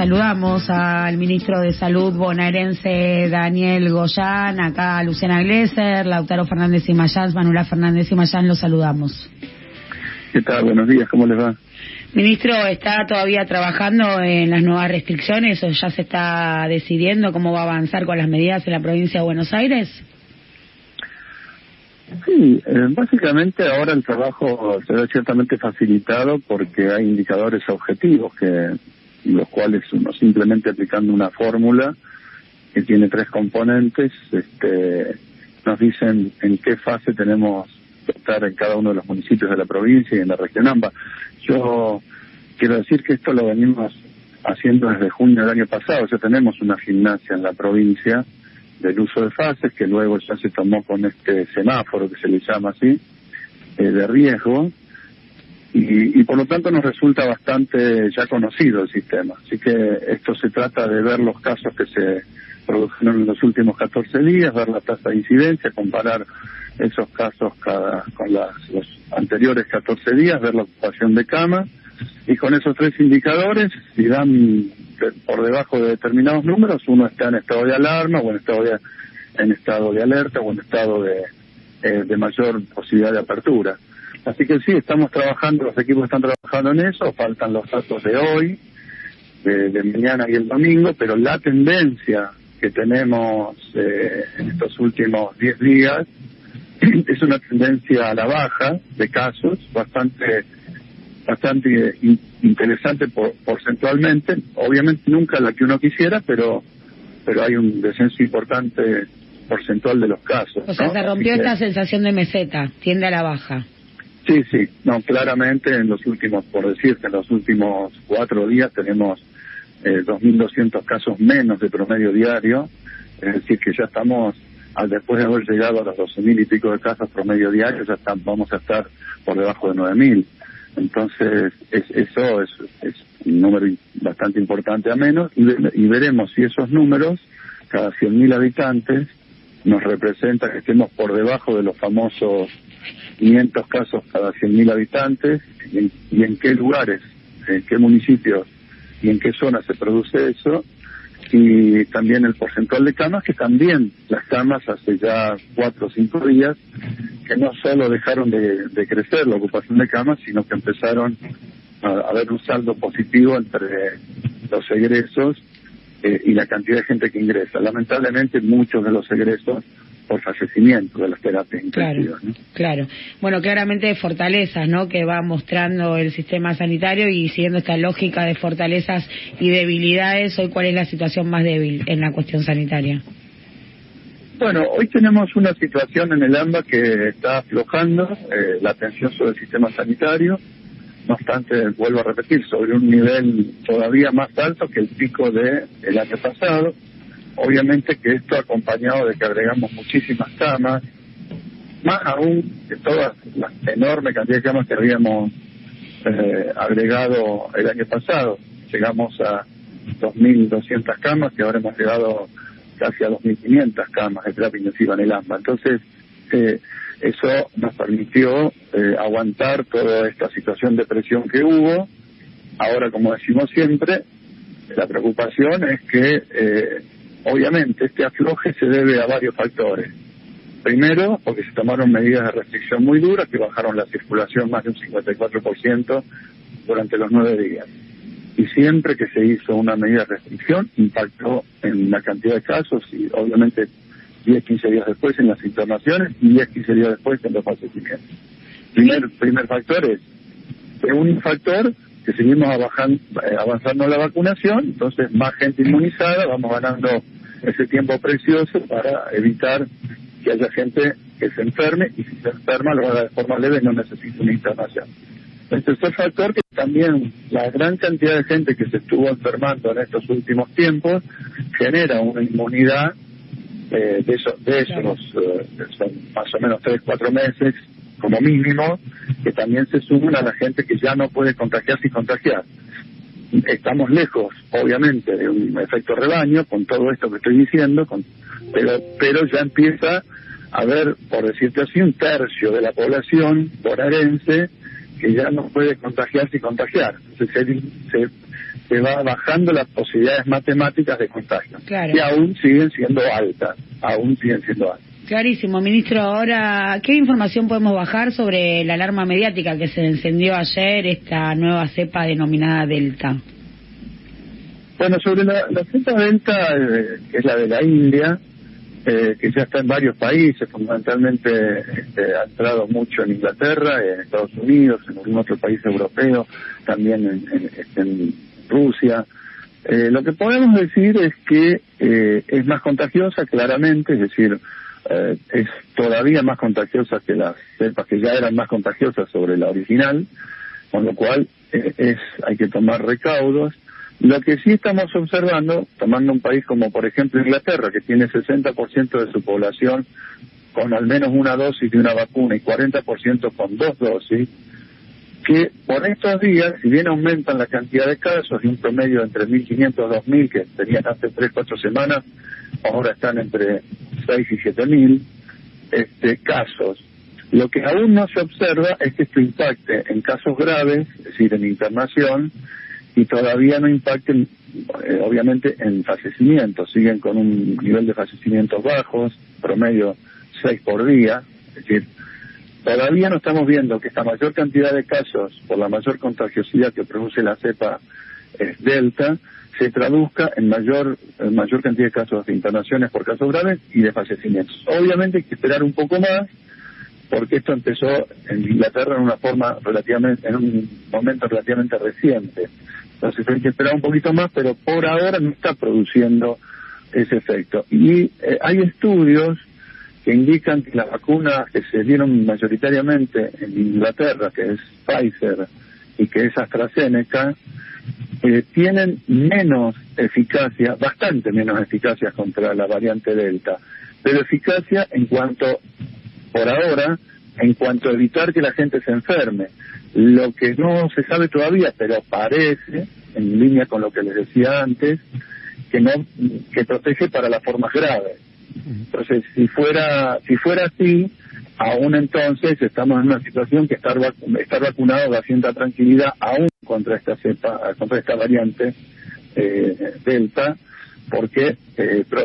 saludamos al ministro de Salud bonaerense Daniel Goyan, acá Luciana Glesser, Lautaro Fernández y Mayans, Manuela Fernández y Mayans, los saludamos. ¿Qué tal? Buenos días, ¿cómo les va? Ministro, ¿está todavía trabajando en las nuevas restricciones o ya se está decidiendo cómo va a avanzar con las medidas en la provincia de Buenos Aires? Sí, básicamente ahora el trabajo se ve ciertamente facilitado porque hay indicadores objetivos los cuales uno simplemente aplicando una fórmula que tiene 3 componentes, nos dicen en qué fase tenemos que estar en cada uno de los municipios de la provincia y en la región AMBA. Yo quiero decir que esto lo venimos haciendo desde junio del año pasado. Ya tenemos una gimnasia en la provincia del uso de fases, que luego ya se tomó con este semáforo, que se le llama así, de riesgo, y por lo tanto nos resulta bastante ya conocido el sistema. Así que esto se trata de ver los casos que se produjeron en los últimos 14 días, ver la tasa de incidencia, comparar esos casos con los anteriores 14 días, ver la ocupación de cama, y con esos 3 indicadores, si dan por debajo de determinados números, uno está en estado de alarma, o en estado de alerta, o en estado de mayor posibilidad de apertura. Así que sí, estamos trabajando, los equipos están trabajando en eso, faltan los datos de hoy, de mañana y el domingo, pero la tendencia que tenemos en estos últimos 10 días es una tendencia a la baja de casos, bastante interesante porcentualmente, obviamente nunca la que uno quisiera, pero hay un descenso importante porcentual de los casos. O sea, ¿no? Se rompió esta sensación de meseta, tiende a la baja. Sí, no, claramente en los últimos 4 días tenemos 2.200 casos menos de promedio diario, es decir que ya estamos, después de haber llegado a los 12.000 y pico de casos promedio diario, vamos a estar por debajo de 9.000. Entonces, eso es un número bastante importante a menos, y veremos si esos números, cada 100.000 habitantes, nos representa que estemos por debajo de los famosos 500 casos cada 100.000 habitantes, y en qué lugares, en qué municipios y en qué zonas se produce eso, y también el porcentual de camas, que también las camas hace ya 4 o 5 días que no solo dejaron de crecer la ocupación de camas, sino que empezaron a haber un saldo positivo entre los egresos y la cantidad de gente que ingresa. Lamentablemente muchos de los egresos por fallecimiento de las terapias intensivas. Claro. Bueno, claramente fortalezas, ¿no?, que va mostrando el sistema sanitario, y siguiendo esta lógica de fortalezas y debilidades, hoy ¿cuál es la situación más débil en la cuestión sanitaria? Bueno, hoy tenemos una situación en el AMBA que está aflojando la atención sobre el sistema sanitario. No obstante, vuelvo a repetir, sobre un nivel todavía más alto que el pico del año pasado. Obviamente que esto acompañado de que agregamos muchísimas camas, más aún que toda la enorme cantidad de camas que habíamos agregado el año pasado. Llegamos a 2.200 camas, y ahora hemos llegado casi a 2.500 camas de terapia intensiva en el AMBA. Entonces, eso nos permitió aguantar toda esta situación de presión que hubo. Ahora, como decimos siempre, la preocupación es que obviamente este afloje se debe a varios factores. Primero, porque se tomaron medidas de restricción muy duras que bajaron la circulación más de un 54% durante los 9 días. Y siempre que se hizo una medida de restricción, impactó en la cantidad de casos, y obviamente 10-15 días después en las internaciones y 10-15 días después en los fallecimientos. Primer factor es un factor que seguimos avanzando en la vacunación, entonces más gente inmunizada, vamos ganando ese tiempo precioso para evitar que haya gente que se enferme, y si se enferma lo haga de forma leve, no necesita una internación. El tercer factor, que también la gran cantidad de gente que se estuvo enfermando en estos últimos tiempos genera una inmunidad de esos son más o menos 3-4 meses como mínimo, que también se suman a la gente que ya no puede contagiarse y contagiar. Estamos lejos, obviamente, de un efecto rebaño con todo esto que estoy diciendo, pero ya empieza a haber, por decirte así, un tercio de la población bonaerense que ya no puede contagiarse y contagiar. Entonces se va bajando las posibilidades matemáticas de contagio, claro, que aún siguen siendo altas. Clarísimo, ministro. Ahora, ¿qué información podemos bajar sobre la alarma mediática que se encendió ayer, esta nueva cepa denominada Delta? Bueno, sobre la cepa Delta, que es la de la India, que ya está en varios países, fundamentalmente ha entrado mucho en Inglaterra, en Estados Unidos, en algún otro país europeo, también en Rusia. Lo que podemos decir es que es más contagiosa, claramente, es decir, es todavía más contagiosa que las cepas que ya eran más contagiosas sobre la original, con lo cual hay que tomar recaudos. Lo que sí estamos observando, tomando un país como por ejemplo Inglaterra, que tiene 60% de su población con al menos una dosis de una vacuna y 40% con 2 dosis, que por estos días, si bien aumentan la cantidad de casos, de un promedio entre 1.500 y 2.000 que tenían hace 3-4 semanas, ahora están entre 6 y 7.000 casos. Lo que aún no se observa es que esto impacte en casos graves, es decir, en internación, y todavía no impacten, obviamente, en fallecimientos. Siguen con un nivel de fallecimientos bajos, promedio 6 por día. Es decir, todavía no estamos viendo que esta mayor cantidad de casos, por la mayor contagiosidad que produce la cepa Delta, se traduzca en mayor cantidad de casos de internaciones por casos graves y de fallecimientos. Obviamente hay que esperar un poco más, porque esto empezó en Inglaterra en un momento relativamente reciente. Entonces hay que esperar un poquito más, pero por ahora no está produciendo ese efecto. Y hay estudios que indican que las vacunas que se dieron mayoritariamente en Inglaterra, que es Pfizer y que es AstraZeneca, tienen menos eficacia, bastante menos eficacia contra la variante Delta, pero eficacia por ahora, en cuanto a evitar que la gente se enferme. Lo que no se sabe todavía, pero parece, en línea con lo que les decía antes, que protege para las formas graves. Entonces, si fuera así, aún entonces estamos en una situación que estar vacunado da cierta tranquilidad aún contra esta variante Delta, porque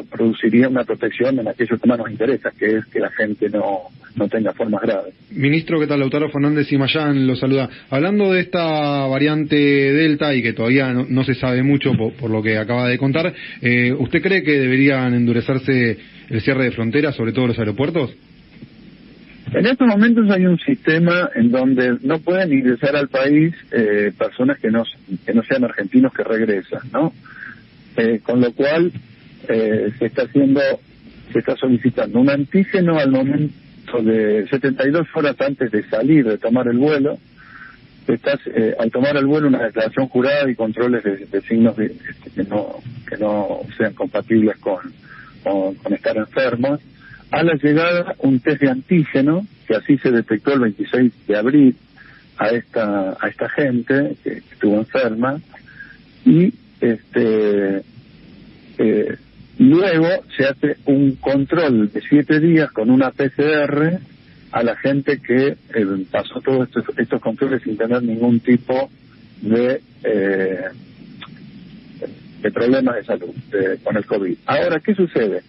produciría una protección en aquello que más nos interesa, que es que la gente no tenga formas graves. Ministro, ¿qué tal? Lautaro Fernández Imayán lo saluda. Hablando de esta variante Delta y que todavía no se sabe mucho por lo que acaba de contar, ¿usted cree que deberían endurecerse el cierre de fronteras, sobre todo los aeropuertos? En estos momentos hay un sistema en donde no pueden ingresar al país personas que no sean argentinos que regresan, ¿no? Con lo cual se está solicitando un antígeno al momento de 72 horas antes de salir, de tomar el vuelo. Al tomar el vuelo una declaración jurada y controles de signos que no sean compatibles con estar enfermos. A la llegada un test de antígeno, que así se detectó el 26 de abril a esta gente que estuvo enferma, y luego se hace un control de 7 días con una PCR a la gente que pasó todos estos controles sin tener ningún tipo de problemas de salud con el COVID. Ahora, ¿qué sucede?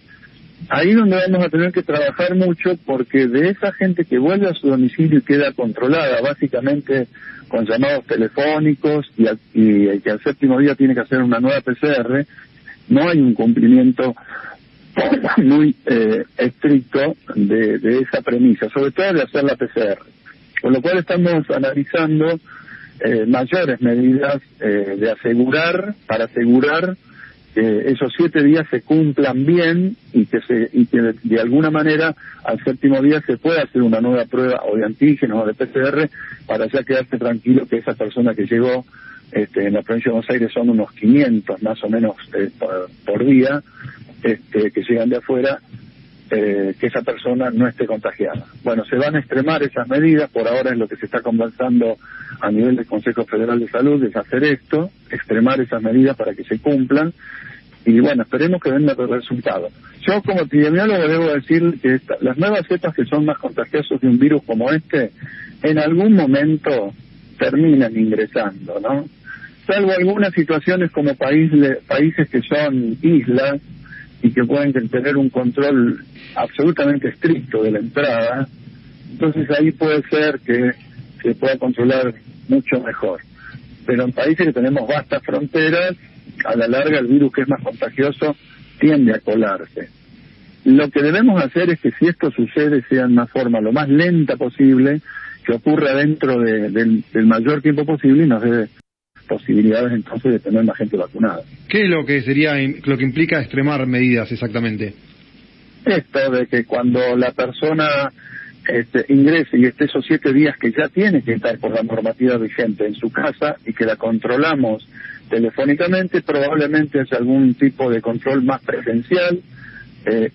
Ahí donde vamos a tener que trabajar mucho, porque de esa gente que vuelve a su domicilio y queda controlada básicamente con llamados telefónicos y que al 7º día tiene que hacer una nueva PCR, no hay un cumplimiento muy estricto de esa premisa, sobre todo de hacer la PCR. Con lo cual estamos analizando mayores medidas para asegurar que esos 7 días se cumplan bien y que de alguna manera al 7º día se pueda hacer una nueva prueba o de antígenos o de PCR, para ya quedarse tranquilo que esa persona que llegó en la provincia de Buenos Aires son unos 500 más o menos por día que llegan de afuera, que esa persona no esté contagiada. Bueno, se van a extremar esas medidas, por ahora es lo que se está conversando a nivel del Consejo Federal de Salud, es hacer esto, extremar esas medidas para que se cumplan, y bueno, esperemos que den el resultado. Yo como epidemiólogo debo decir que las nuevas cepas que son más contagiosas de un virus como en algún momento terminan ingresando, ¿no? salvo algunas situaciones como países que son islas y que pueden tener un control absolutamente estricto de la entrada, entonces ahí puede ser que se pueda controlar mucho mejor. Pero en países que tenemos vastas fronteras, a la larga el virus, que es más contagioso, tiende a colarse. Lo que debemos hacer es que si esto sucede sea de una forma lo más lenta posible, que ocurra dentro del mayor tiempo posible y nos dé posibilidades entonces de tener más gente vacunada. ¿Qué es lo que implica extremar medidas exactamente? Esto de que cuando la persona ingrese y esté esos 7 días que ya tiene que estar por la normativa vigente en su casa y que la controlamos telefónicamente, probablemente haya algún tipo de control más presencial,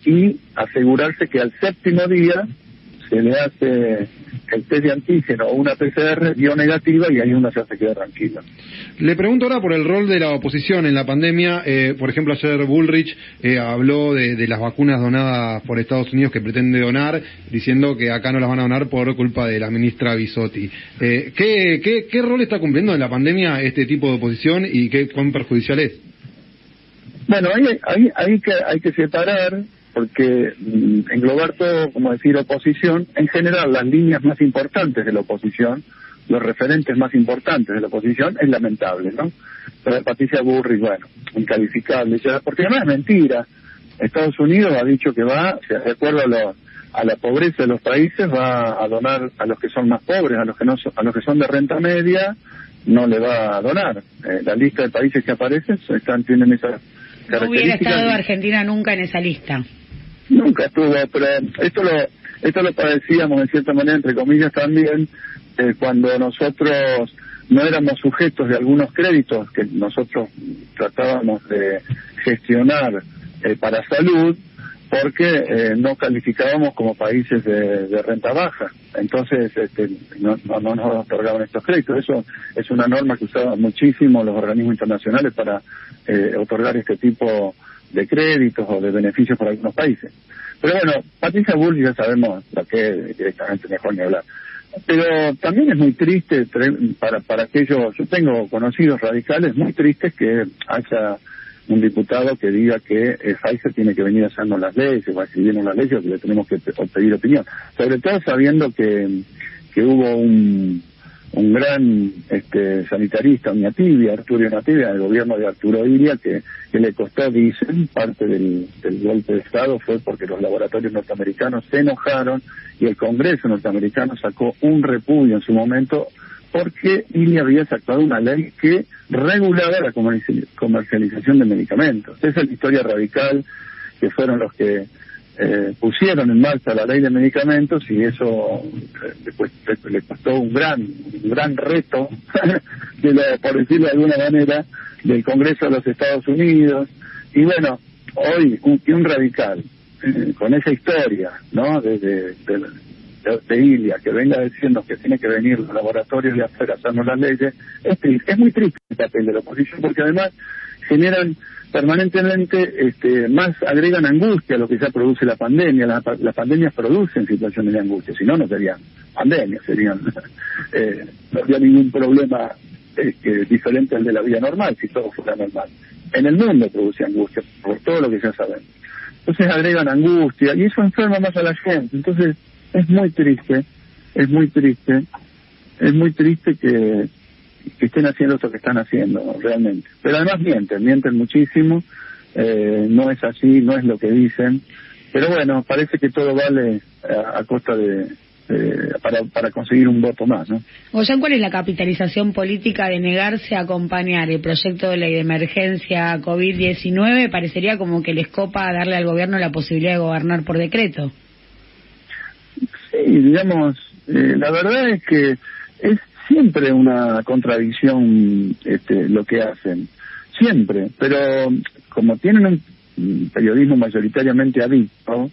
y asegurarse que al 7º día se le hace el test de antígeno o una PCR dio negativa y ahí uno ya se queda tranquilo. Le pregunto ahora por el rol de la oposición en la pandemia. Por ejemplo, ayer Bullrich habló de las vacunas donadas por Estados Unidos que pretende donar, diciendo que acá no las van a donar por culpa de la ministra Bisotti. ¿Qué rol está cumpliendo en la pandemia este tipo de oposición y cuán perjudicial es? Bueno, hay que separar, porque englobar todo, como decir, oposición, en general las líneas más importantes de la oposición, los referentes más importantes de la oposición, es lamentable, ¿no? Pero Patricia Bullrich, bueno, incalificable, porque además es mentira. Estados Unidos ha dicho que va, de acuerdo a la pobreza de los países, va a donar a los que son más pobres, a los que son de renta media, no le va a donar. La lista de países que aparecen tienen esas características. No hubiera estado Argentina nunca en esa lista. Nunca estuvo, pero esto lo padecíamos en cierta manera, entre comillas, también, cuando nosotros no éramos sujetos de algunos créditos que nosotros tratábamos de gestionar para salud, porque no calificábamos como países de renta baja. Entonces no nos otorgaban estos créditos. Eso es una norma que usaban muchísimo los organismos internacionales para otorgar este tipo de créditos o de beneficios para algunos países. Pero bueno, Patricia Bullrich ya sabemos lo que es, directamente mejor ni hablar. Pero también es muy triste para aquellos, yo tengo conocidos radicales, muy tristes que haya un diputado que diga que Pfizer tiene que venir a hacernos las leyes, o a escribirnos las leyes, o que le tenemos que pedir opinión. Sobre todo sabiendo que hubo un gran sanitarista, Arturo Iñatibia, del gobierno de Arturo Illia, que le costó, dicen, parte del golpe de Estado fue porque los laboratorios norteamericanos se enojaron y el Congreso norteamericano sacó un repudio en su momento porque Illia había sacado una ley que regulaba la comercialización de medicamentos. Esa es la historia radical, que fueron los que pusieron en marcha la ley de medicamentos, y eso le costó un gran reto, por decirlo de alguna manera, del Congreso de los Estados Unidos. Y bueno, hoy un radical con esa historia, ¿no?, de Illia, que venga diciendo que tiene que venir los laboratorios de afuera a hacernos las leyes, es muy triste el papel de la oposición, porque además generan permanentemente, agregan angustia a lo que ya produce la pandemia. Las pandemias producen situaciones de angustia, si no, no serían pandemias, no habría ningún problema diferente al de la vida normal, si todo fuera normal. En el mundo produce angustia, por todo lo que ya sabemos. Entonces agregan angustia, y eso enferma más a la gente. Entonces es muy triste que estén haciendo esto que están haciendo, realmente. Pero además mienten muchísimo, no es así, no es lo que dicen, pero bueno, parece que todo vale a costa para conseguir un voto más, ¿no? Goyan, ¿cuál es la capitalización política de negarse a acompañar el proyecto de ley de emergencia COVID-19? Parecería como que les copa darle al gobierno la posibilidad de gobernar por decreto. Sí, digamos, la verdad es que es siempre una contradicción lo que hacen, siempre, pero como tienen un periodismo mayoritariamente adicto,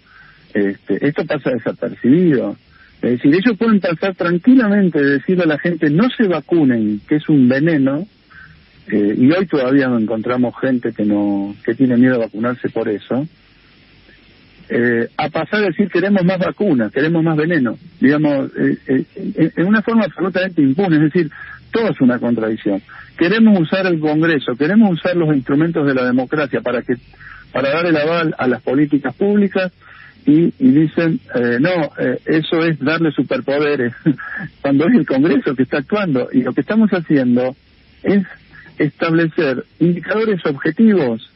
esto pasa desapercibido. Es decir, ellos pueden pasar tranquilamente de decirle a la gente no se vacunen, que es un veneno, y hoy todavía no encontramos gente que tiene miedo a vacunarse por eso, a pasar a decir queremos más vacunas, queremos más veneno, digamos, en una forma absolutamente impune, es decir, todo es una contradicción. Queremos usar el Congreso, queremos usar los instrumentos de la democracia para dar el aval a las políticas públicas y dicen, eso es darle superpoderes, cuando es el Congreso que está actuando, y lo que estamos haciendo es establecer indicadores objetivos.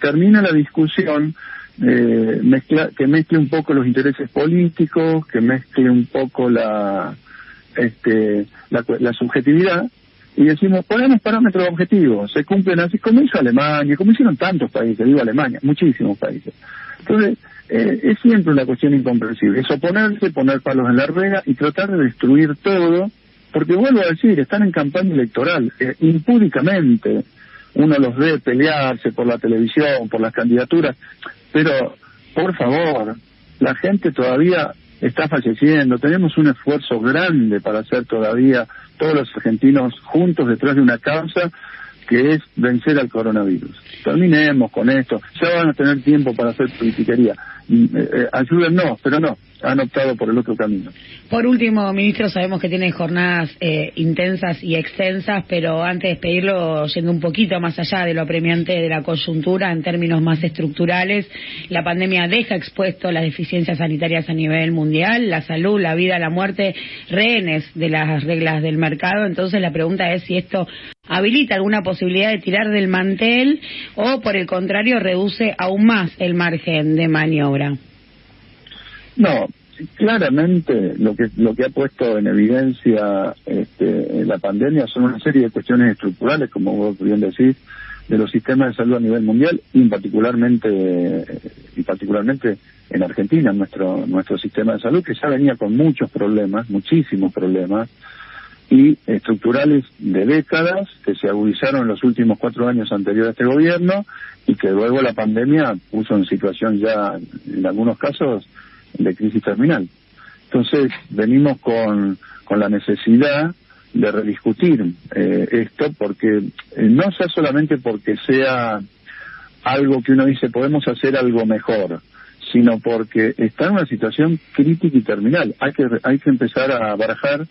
Termina la discusión que mezcle un poco los intereses políticos, que mezcle un poco la subjetividad, y decimos, ponemos parámetros objetivos, se cumplen así, como hizo Alemania, como hicieron tantos países, digo Alemania, muchísimos países. Entonces, es siempre una cuestión incomprensible, es oponerse, poner palos en la rueda y tratar de destruir todo, porque vuelvo a decir, están en campaña electoral, impúdicamente uno los ve pelearse por la televisión, por las candidaturas, pero, por favor, la gente todavía está falleciendo, tenemos un esfuerzo grande para hacer todavía todos los argentinos juntos detrás de una causa que es vencer al coronavirus. Terminemos con esto, ya van a tener tiempo para hacer politiquería. Ayúdennos, pero no, han optado por el otro camino. Por último, ministro, sabemos que tiene jornadas intensas y extensas, pero antes de despedirlo, yendo un poquito más allá de lo apremiante de la coyuntura, en términos más estructurales, la pandemia deja expuesto las deficiencias sanitarias a nivel mundial, la salud, la vida, la muerte, rehenes de las reglas del mercado. Entonces la pregunta es si esto habilita alguna posibilidad de tirar del mantel o, por el contrario, reduce aún más el margen de maniobra. No, claramente lo que ha puesto en evidencia la pandemia son una serie de cuestiones estructurales, como vos bien decís, de los sistemas de salud a nivel mundial, y particularmente en Argentina, nuestro sistema de salud, que ya venía con muchos problemas, muchísimos problemas, y estructurales de décadas que se agudizaron en los últimos 4 años anteriores a este gobierno, y que luego la pandemia puso en situación ya, en algunos casos, de crisis terminal. Entonces venimos con la necesidad de rediscutir esto, porque no sea solamente porque sea algo que uno dice podemos hacer algo mejor, sino porque está en una situación crítica y terminal. Hay que empezar a barajar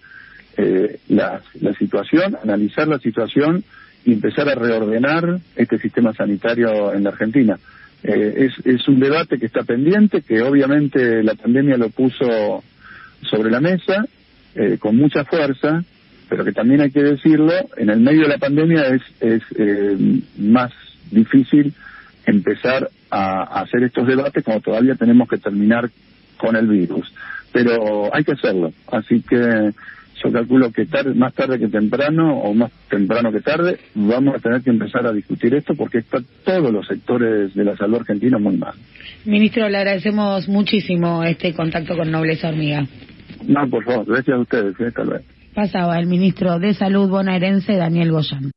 la situación, analizar la situación y empezar a reordenar este sistema sanitario en la Argentina. Es un debate que está pendiente, que obviamente la pandemia lo puso sobre la mesa con mucha fuerza, pero que también hay que decirlo, en el medio de la pandemia es más difícil empezar a hacer estos debates cuando todavía tenemos que terminar con el virus. Pero hay que hacerlo, así que yo calculo que más tarde que temprano, o más temprano que tarde, vamos a tener que empezar a discutir esto, porque está todos los sectores de la salud argentina muy mal. Ministro, le agradecemos muchísimo este contacto con Nobleza Hormiga. No, por favor, gracias a ustedes. Hasta luego. Pasaba el ministro de Salud bonaerense, Daniel Goyan.